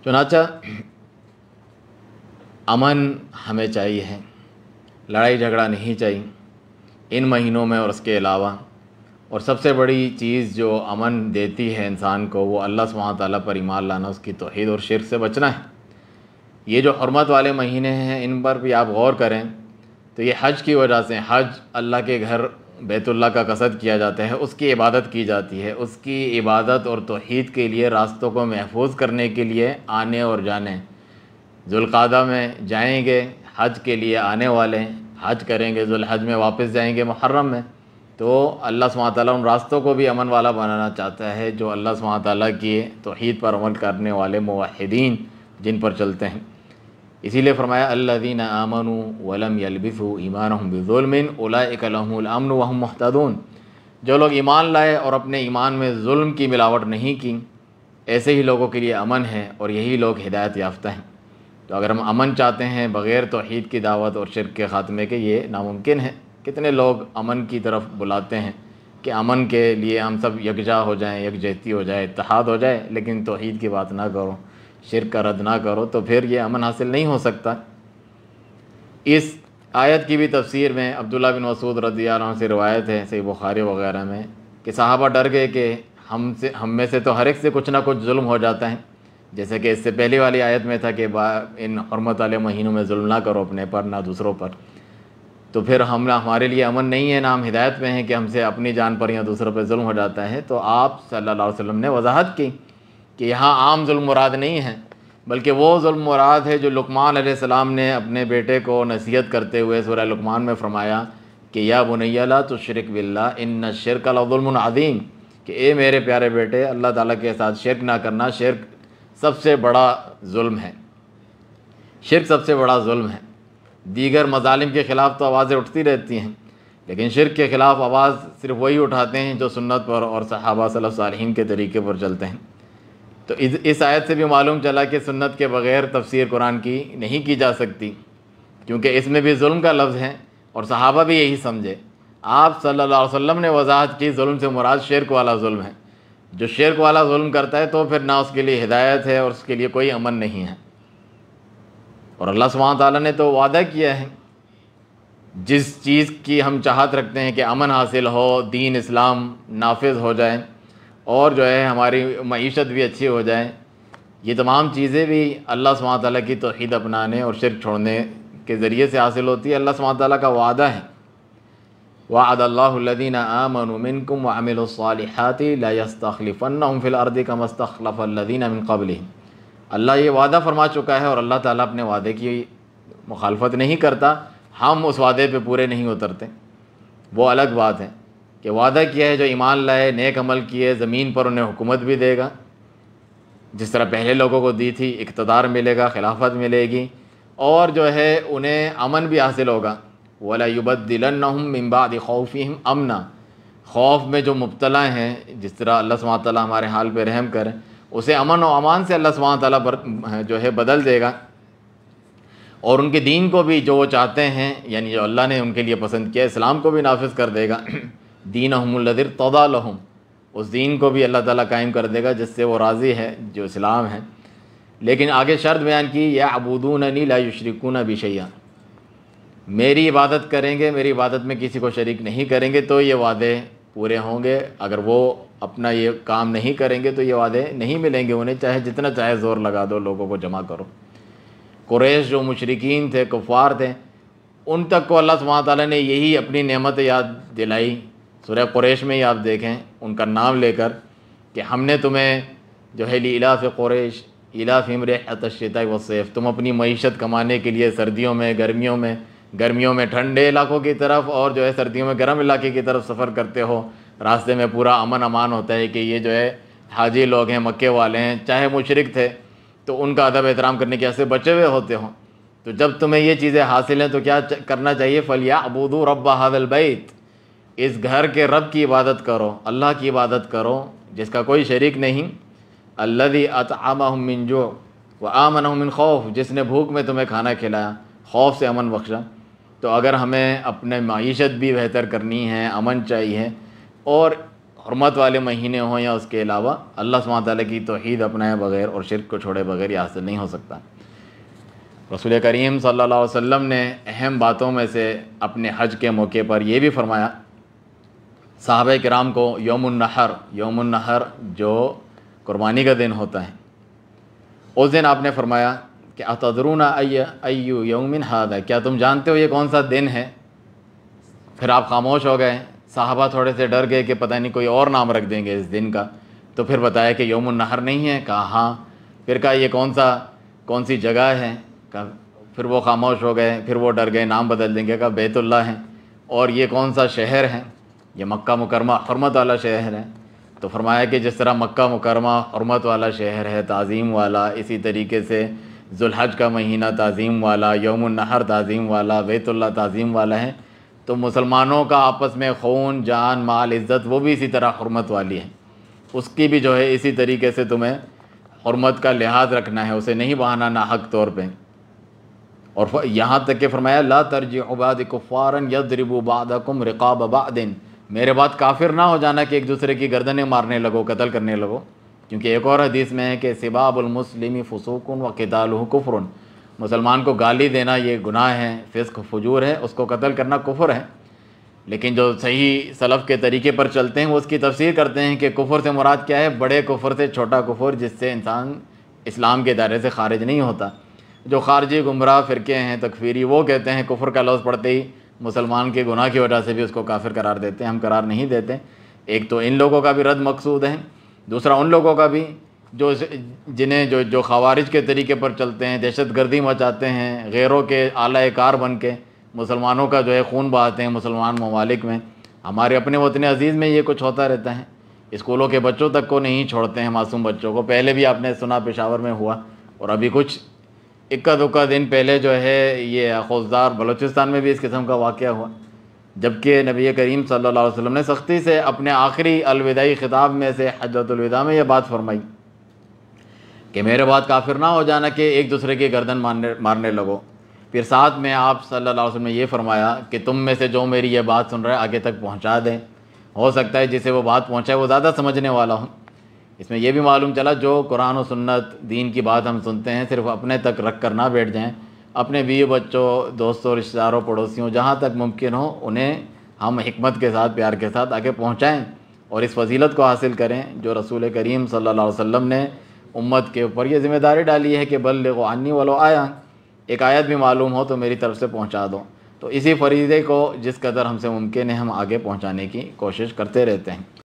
چنانچہ امن ہمیں چاہیے ہے، لڑائی جھگڑا نہیں چاہیے ان مہینوں میں اور اس کے علاوہ۔ اور سب سے بڑی چیز جو امن دیتی ہے انسان کو وہ اللہ سبحانہ تعالیٰ پر ایمان لانا، اس کی توحید اور شرک سے بچنا ہے۔ یہ جو حرمت والے مہینے ہیں ان پر بھی آپ غور کریں تو یہ حج کی وجہ سے، حج اللہ کے گھر بیت اللہ کا قصد کیا جاتا ہے، اس کی عبادت کی جاتی ہے، اس کی عبادت اور توحید کے لیے راستوں کو محفوظ کرنے کے لیے آنے اور جانے۔ ذوالقعدہ میں جائیں گے حج کے لیے آنے والے، حج کریں گے ذوالحج میں، واپس جائیں گے محرم میں، تو اللہ سبحانہ تعالیٰ ان راستوں کو بھی امن والا بنانا چاہتا ہے جو اللہ سبحانہ تعالیٰ کی توحید پر عمل کرنے والے موحدین جن پر چلتے ہیں۔ اسی لیے فرمایا الذین آمنوا ولم یلبثوا ایمانہم بظلم اولئک لہم الامن وہم مہتدون، جو لوگ ایمان لائے اور اپنے ایمان میں ظلم کی ملاوٹ نہیں کی، ایسے ہی لوگوں کے لیے امن ہے اور یہی لوگ ہدایت یافتہ ہیں۔ تو اگر ہم امن چاہتے ہیں بغیر توحید کی دعوت اور شرک کے خاتمے کے، یہ ناممکن ہے۔ کتنے لوگ امن کی طرف بلاتے ہیں کہ امن کے لیے ہم سب یکجا ہو جائیں، یکجہتی ہو جائے، اتحاد ہو جائے، لیکن توحید کی بات نہ کرو، شرک کا رد نہ کرو، تو پھر یہ امن حاصل نہیں ہو سکتا۔ اس آیت کی بھی تفسیر میں عبداللہ بن مسعود رضی اللہ عنہ سے روایت ہے صحیح بخاری وغیرہ میں کہ صحابہ ڈر گئے کہ ہم میں سے تو ہر ایک سے کچھ نہ کچھ ظلم ہو جاتا ہے، جیسے کہ اس سے پہلی والی آیت میں تھا کہ ان حرمت والے مہینوں میں ظلم نہ کرو اپنے پر نہ دوسروں پر، تو پھر ہمارے لیے امن نہیں ہے، نہ ہم ہدایت میں ہیں کہ ہم سے اپنی جان پر یا دوسروں پہ ظلم ہو جاتا ہے۔ تو آپ صلی اللہ علیہ وسلم نے وضاحت کی کہ یہاں عام ظلم مراد نہیں ہے، بلکہ وہ ظلم مراد ہے جو لقمان علیہ السلام نے اپنے بیٹے کو نصیحت کرتے ہوئے سورہ لقمان میں فرمایا کہ یا بنی لا تشرک باللہ ان الشرک لظلم عظیم، کہ اے میرے پیارے بیٹے اللہ تعالیٰ کے ساتھ شرک نہ کرنا، شرک سب سے بڑا ظلم ہے، شرک سب سے بڑا ظلم ہے۔ دیگر مظالم کے خلاف تو آوازیں اٹھتی رہتی ہیں، لیکن شرک کے خلاف آواز صرف وہی اٹھاتے ہیں جو سنت پر اور صحابہ سلف صالحین کے طریقے پر چلتے ہیں۔ تو اس آیت سے بھی معلوم چلا کہ سنت کے بغیر تفسیر قرآن کی نہیں کی جا سکتی، کیونکہ اس میں بھی ظلم کا لفظ ہے اور صحابہ بھی یہی سمجھے۔ آپ صلی اللہ علیہ وسلم نے وضاحت کی ظلم سے مراد شرک والا ظلم ہے، جو شرک والا ظلم کرتا ہے تو پھر نہ اس کے لیے ہدایت ہے اور اس کے لیے کوئی امن نہیں ہے۔ اور اللہ سبحانہ تعالیٰ نے تو وعدہ کیا ہے، جس چیز کی ہم چاہت رکھتے ہیں کہ امن حاصل ہو، دین اسلام نافذ ہو جائے اور جو ہے ہماری معیشت بھی اچھی ہو جائے، یہ تمام چیزیں بھی اللہ سبحانہ تعالیٰ کی توحید اپنانے اور شرک چھوڑنے کے ذریعے سے حاصل ہوتی ہے۔ اللہ سبحانہ تعالیٰ کا وعدہ ہے وعد اللہ الذین آمنوا منکم وعملوا الصالحات لا یستخلفنہم فی الارض کما استخلف الذین من قبلہم، اللہ یہ وعدہ فرما چکا ہے اور اللہ تعالیٰ اپنے وعدے کی مخالفت نہیں کرتا، ہم اس وعدے پہ پورے نہیں اترتے، وہ الگ بات ہے کہ وعدہ کیا ہے جو ایمان لائے نیک عمل کیے زمین پر انہیں حکومت بھی دے گا، جس طرح پہلے لوگوں کو دی تھی، اقتدار ملے گا، خلافت ملے گی، اور جو ہے انہیں امن بھی حاصل ہوگا۔ وَلَا يُبَدِّلَنَّهُم مِّن بَعْدِ خَوْفِهِمْ أَمْنًا، خوف میں جو مبتلا ہیں، جس طرح اللہ سبحانہ تعالیٰ ہمارے حال پہ رحم کرے، اسے امن و امان سے اللہ سبحانہ تعالیٰ جو ہے بدل دے گا، اور ان کے دین کو بھی جو وہ چاہتے ہیں، یعنی جو اللہ نے ان کے لیے پسند کیا اسلام کو بھی نافذ کر دے گا۔ دینہم الذی ارتضی لہم، اس دین کو بھی اللہ تعالیٰ قائم کر دے گا جس سے وہ راضی ہے، جو اسلام ہے۔ لیکن آگے شرط بیان کی یعبدوننی لا یشرکون بی شیئا، میری عبادت کریں گے، میری عبادت میں کسی کو شریک نہیں کریں گے تو یہ وعدے پورے ہوں گے، اگر وہ اپنا یہ کام نہیں کریں گے تو یہ وعدے نہیں ملیں گے انہیں، چاہے جتنا چاہے زور لگا دو، لوگوں کو جمع کرو۔ قریش جو مشرکین تھے، کفار تھے، ان تک کو اللہ سبحانہ تعالیٰ نے یہی اپنی نعمت یاد دلائی۔ سورہ قریش میں ہی آپ دیکھیں ان کا نام لے کر کہ ہم نے تمہیں جو ہے لإلاف قریش إیلافہم رحلۃ الشتاء والصیف، تم اپنی معیشت کمانے کے لیے سردیوں میں گرمیوں میں ٹھنڈے علاقوں کی طرف اور جو ہے سردیوں میں گرم علاقے کی طرف سفر کرتے ہو، راستے میں پورا امن امان ہوتا ہے کہ یہ جو ہے حاجی لوگ ہیں، مکے والے ہیں، چاہے مشرک تھے تو ان کا ادب احترام کرنے کے ایسے بچے ہوئے ہوتے ہوں، تو جب تمہیں یہ چیزیں حاصل ہیں تو کیا کرنا چاہیے؟ فَلْيَعْبُدُوا رَبَّ هَذَا الْبَيْتِ، اس گھر کے رب کی عبادت کرو، اللہ کی عبادت کرو جس کا کوئی شریک نہیں، الَّذِي أَطْعَمَهُم مِّن جُوعٍ وَآمَنَهُم مِّن خَوْفٍ، جس نے بھوک میں تمہیں کھانا کھلایا، خوف سے امن بخشا۔ تو اگر ہمیں اپنے معیشت بھی بہتر کرنی ہے، امن چاہیے اور حرمت والے مہینے ہوں یا اس کے علاوہ، اللہ سبحانہ تعالیٰ کی توحید اپنائے بغیر اور شرک کو چھوڑے بغیر یہ حاصل نہیں ہو سکتا۔ رسول کریم صلی اللہ علیہ وسلم نے اہم باتوں میں سے اپنے حج کے موقع پر یہ بھی فرمایا صحابہ کرام کو، یوم النحر جو قربانی کا دن ہوتا ہے، اس دن آپ نے فرمایا کہ اتدرون ای یوم ھذا، کیا تم جانتے ہو یہ کون سا دن ہے؟ پھر آپ خاموش ہو گئے، صحابہ تھوڑے سے ڈر گئے کہ پتہ نہیں کوئی اور نام رکھ دیں گے اس دن کا، تو پھر بتایا کہ یوم النحر نہیں ہے، کہا ہاں، پھر کہا یہ کون سی جگہ ہے؟ کہا، پھر وہ خاموش ہو گئے، پھر وہ ڈر گئے نام بدل دیں گے، کہا بیت اللہ ہے، اور یہ کون سا شہر ہے؟ یہ مکہ مکرمہ حرمت والا شہر ہے۔ تو فرمایا کہ جس طرح مکہ مکرمہ حرمت والا شہر ہے، تعظیم والا، اسی طریقے سے ذوالحج کا مہینہ تعظیم والا، یوم النحر تعظیم والا، بیت اللہ تعظیم والا ہے، تو مسلمانوں کا آپس میں خون، جان، مال، عزت وہ بھی اسی طرح حرمت والی ہے، اس کی بھی جو ہے اسی طریقے سے تمہیں حرمت کا لحاظ رکھنا ہے، اسے نہیں بہانا ناحق طور پہ۔ اور یہاں تک کہ فرمایا لا ترجعوا بعد کفارا یضرب بعضکم رقاب بعض، میرے بعد کافر نہ ہو جانا کہ ایک دوسرے کی گردنیں مارنے لگو، قتل کرنے لگو، کیونکہ ایک اور حدیث میں ہے کہ سباب المسلم فسوق وقتالہ کفر، مسلمان کو گالی دینا یہ گناہ ہے، فسق فجور ہے، اس کو قتل کرنا کفر ہے۔ لیکن جو صحیح سلف کے طریقے پر چلتے ہیں وہ اس کی تفسیر کرتے ہیں کہ کفر سے مراد کیا ہے؟ بڑے کفر سے چھوٹا کفر، جس سے انسان اسلام کے دائرے سے خارج نہیں ہوتا۔ جو خارجی گمراہ فرقے ہیں تکفیری، وہ کہتے ہیں کفر کا لفظ پڑھتے ہی مسلمان کے گناہ کی وجہ سے بھی اس کو کافر قرار دیتے ہیں، ہم قرار نہیں دیتے۔ ایک تو ان لوگوں کا بھی رد مقصود ہے، دوسرا ان لوگوں کا بھی جو خوارج کے طریقے پر چلتے ہیں، دہشت گردی مچاتے ہیں، غیروں کے اعلی کار بن کے مسلمانوں کا جو ہے خون بہاتے ہیں مسلمان ممالک میں۔ ہمارے اپنے وطن عزیز میں یہ کچھ ہوتا رہتا ہے، اسکولوں کے بچوں تک کو نہیں چھوڑتے ہیں، معصوم بچوں کو۔ پہلے بھی آپ نے سنا پشاور میں ہوا، اور ابھی کچھ اکا دکا دن پہلے جو ہے یہ خوزدار بلوچستان میں بھی اس قسم کا واقعہ ہوا، جبکہ نبی کریم صلی اللہ علیہ وسلم نے سختی سے اپنے آخری الوداعی خطاب میں سے حجۃ الوداع میں یہ بات فرمائی کہ میرے بعد کافر نہ ہو جانا کہ ایک دوسرے کی گردن مارنے لگو۔ پھر ساتھ میں آپ صلی اللہ علیہ وسلم نے یہ فرمایا کہ تم میں سے جو میری یہ بات سن رہا ہے آگے تک پہنچا دیں، ہو سکتا ہے جسے وہ بات پہنچائے وہ زیادہ سمجھنے والا ہوں۔ اس میں یہ بھی معلوم چلا جو قرآن و سنت دین کی بات ہم سنتے ہیں صرف اپنے تک رکھ کر نہ بیٹھ جائیں، اپنے بیوی بچوں، دوستوں، رشتہ داروں، پڑوسیوں، جہاں تک ممکن ہو انہیں ہم حکمت کے ساتھ، پیار کے ساتھ آگے پہنچائیں اور اس فضیلت کو حاصل کریں جو رسول کریم صلی اللہ علیہ وسلم نے امت کے اوپر یہ ذمہ داری ڈالی ہے کہ بلغوا عنی ولو آیا، ایک آیت بھی معلوم ہو تو میری طرف سے پہنچا دو۔ تو اسی فریضے کو جس قدر ہم سے ممکن ہے ہم آگے پہنچانے کی کوشش کرتے رہتے ہیں۔